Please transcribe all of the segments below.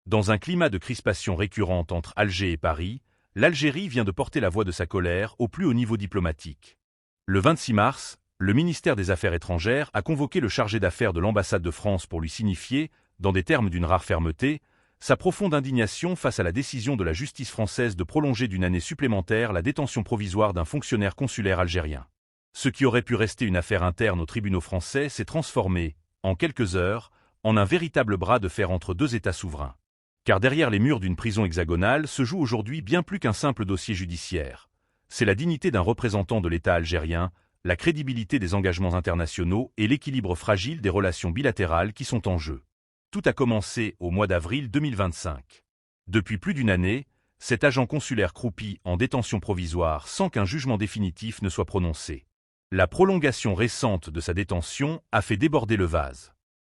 Dans un climat de crispation récurrente entre Alger et Paris, l'Algérie vient de porter la voix de sa colère au plus haut niveau diplomatique. Le 26 mars, le ministère des Affaires étrangères a convoqué le chargé d'affaires de l'ambassade de France pour lui signifier, dans des termes d'une rare fermeté, sa profonde indignation face à la décision de la justice française de prolonger d'une année supplémentaire la détention provisoire d'un fonctionnaire consulaire algérien. Ce qui aurait pu rester une affaire interne aux tribunaux français s'est transformé, en quelques heures, en un véritable bras de fer entre deux États souverains. Car derrière les murs d'une prison hexagonale se joue aujourd'hui bien plus qu'un simple dossier judiciaire. C'est la dignité d'un représentant de l'État algérien, la crédibilité des engagements internationaux et l'équilibre fragile des relations bilatérales qui sont en jeu. Tout a commencé au mois d'avril 2025. Depuis plus d'une année, cet agent consulaire croupit en détention provisoire sans qu'un jugement définitif ne soit prononcé. La prolongation récente de sa détention a fait déborder le vase.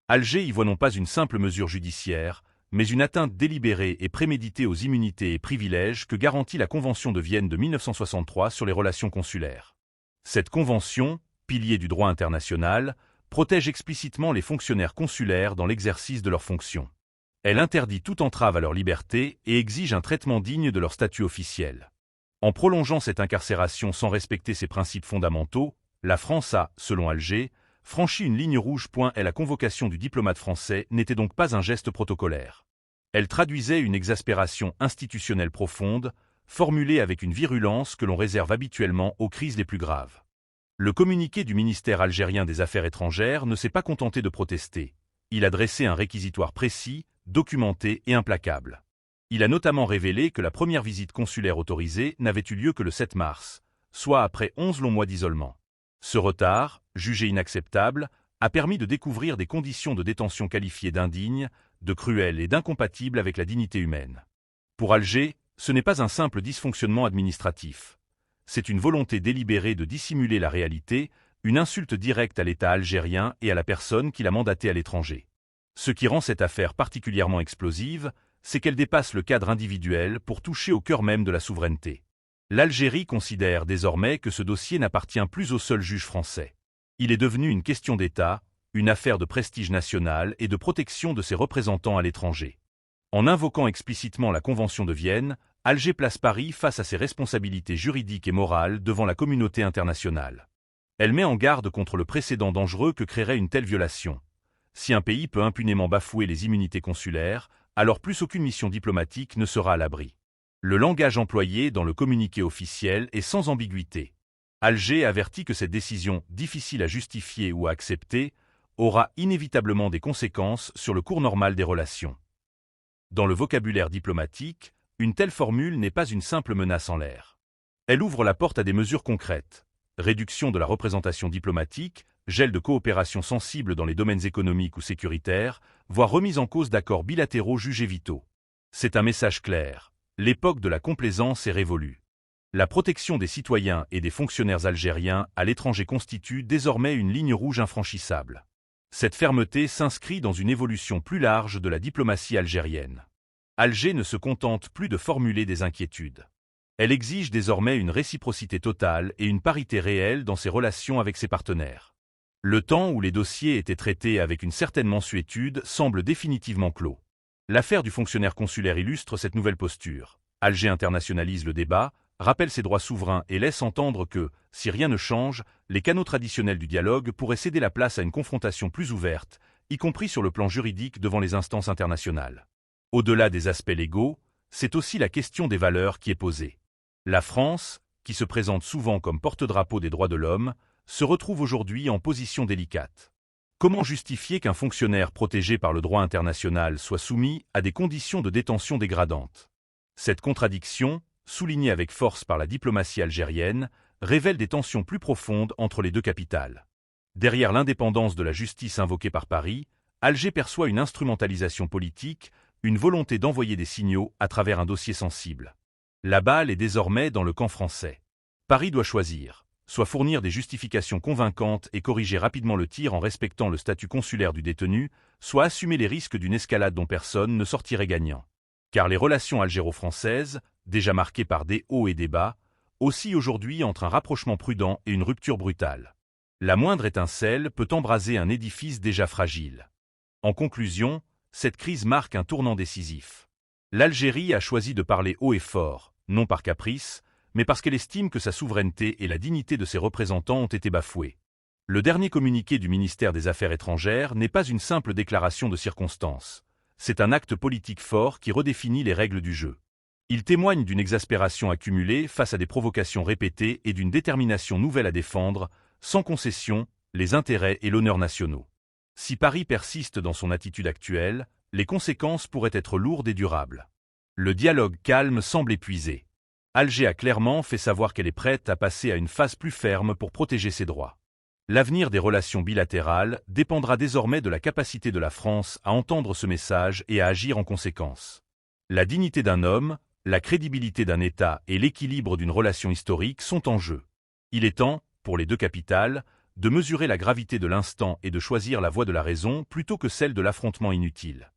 Alger y voit non pas une simple mesure judiciaire, mais une atteinte délibérée et préméditée aux immunités et privilèges que garantit la Convention de Vienne de 1963 sur les relations consulaires. Cette convention, pilier du droit international, protège explicitement les fonctionnaires consulaires dans l'exercice de leurs fonctions. Elle interdit toute entrave à leur liberté et exige un traitement digne de leur statut officiel. En prolongeant cette incarcération sans respecter ses principes fondamentaux, la France a, selon Alger, franchi une ligne rouge. La convocation du diplomate français n'était donc pas un geste protocolaire. Elle traduisait une exaspération institutionnelle profonde, formulée avec une virulence que l'on réserve habituellement aux crises les plus graves. Le communiqué du ministère algérien des Affaires étrangères ne s'est pas contenté de protester. Il a dressé un réquisitoire précis, documenté et implacable. Il a notamment révélé que la première visite consulaire autorisée n'avait eu lieu que le 7 mars, soit après 11 longs mois d'isolement. Ce retard, jugé inacceptable, a permis de découvrir des conditions de détention qualifiées d'indignes, de cruelles et d'incompatibles avec la dignité humaine. Pour Alger, ce n'est pas un simple dysfonctionnement administratif. C'est une volonté délibérée de dissimuler la réalité, une insulte directe à l'État algérien et à la personne qui l'a mandaté à l'étranger. Ce qui rend cette affaire particulièrement explosive, c'est qu'elle dépasse le cadre individuel pour toucher au cœur même de la souveraineté. L'Algérie considère désormais que ce dossier n'appartient plus au seul juge français. Il est devenu une question d'État, une affaire de prestige national et de protection de ses représentants à l'étranger. En invoquant explicitement la Convention de Vienne, Alger place Paris face à ses responsabilités juridiques et morales devant la communauté internationale. Elle met en garde contre le précédent dangereux que créerait une telle violation. Si un pays peut impunément bafouer les immunités consulaires, alors plus aucune mission diplomatique ne sera à l'abri. Le langage employé dans le communiqué officiel est sans ambiguïté. Alger avertit que cette décision, difficile à justifier ou à accepter, aura inévitablement des conséquences sur le cours normal des relations. Dans le vocabulaire diplomatique, une telle formule n'est pas une simple menace en l'air. Elle ouvre la porte à des mesures concrètes. Réduction de la représentation diplomatique, gel de coopération sensible dans les domaines économiques ou sécuritaires, voire remise en cause d'accords bilatéraux jugés vitaux. C'est un message clair. L'époque de la complaisance est révolue. La protection des citoyens et des fonctionnaires algériens à l'étranger constitue désormais une ligne rouge infranchissable. Cette fermeté s'inscrit dans une évolution plus large de la diplomatie algérienne. Alger ne se contente plus de formuler des inquiétudes. Elle exige désormais une réciprocité totale et une parité réelle dans ses relations avec ses partenaires. Le temps où les dossiers étaient traités avec une certaine mansuétude semble définitivement clos. L'affaire du fonctionnaire consulaire illustre cette nouvelle posture. Alger internationalise le débat, rappelle ses droits souverains et laisse entendre que, si rien ne change, les canaux traditionnels du dialogue pourraient céder la place à une confrontation plus ouverte, y compris sur le plan juridique devant les instances internationales. Au-delà des aspects légaux, c'est aussi la question des valeurs qui est posée. La France, qui se présente souvent comme porte-drapeau des droits de l'homme, se retrouve aujourd'hui en position délicate. Comment justifier qu'un fonctionnaire protégé par le droit international soit soumis à des conditions de détention dégradantes? Cette contradiction, soulignée avec force par la diplomatie algérienne, révèle des tensions plus profondes entre les deux capitales. Derrière l'indépendance de la justice invoquée par Paris, Alger perçoit une instrumentalisation politique, une volonté d'envoyer des signaux à travers un dossier sensible. La balle est désormais dans le camp français. Paris doit choisir, soit fournir des justifications convaincantes et corriger rapidement le tir en respectant le statut consulaire du détenu, soit assumer les risques d'une escalade dont personne ne sortirait gagnant. Car les relations algéro-françaises, déjà marquées par des hauts et des bas, oscillent aujourd'hui entre un rapprochement prudent et une rupture brutale. La moindre étincelle peut embraser un édifice déjà fragile. En conclusion, cette crise marque un tournant décisif. L'Algérie a choisi de parler haut et fort, non par caprice, mais parce qu'elle estime que sa souveraineté et la dignité de ses représentants ont été bafouées. Le dernier communiqué du ministère des Affaires étrangères n'est pas une simple déclaration de circonstance. C'est un acte politique fort qui redéfinit les règles du jeu. Il témoigne d'une exaspération accumulée face à des provocations répétées et d'une détermination nouvelle à défendre, sans concession, les intérêts et l'honneur nationaux. Si Paris persiste dans son attitude actuelle, les conséquences pourraient être lourdes et durables. Le dialogue calme semble épuisé. Alger a clairement fait savoir qu'elle est prête à passer à une phase plus ferme pour protéger ses droits. L'avenir des relations bilatérales dépendra désormais de la capacité de la France à entendre ce message et à agir en conséquence. La dignité d'un homme, la crédibilité d'un État et l'équilibre d'une relation historique sont en jeu. Il est temps, pour les deux capitales, de mesurer la gravité de l'instant et de choisir la voie de la raison plutôt que celle de l'affrontement inutile.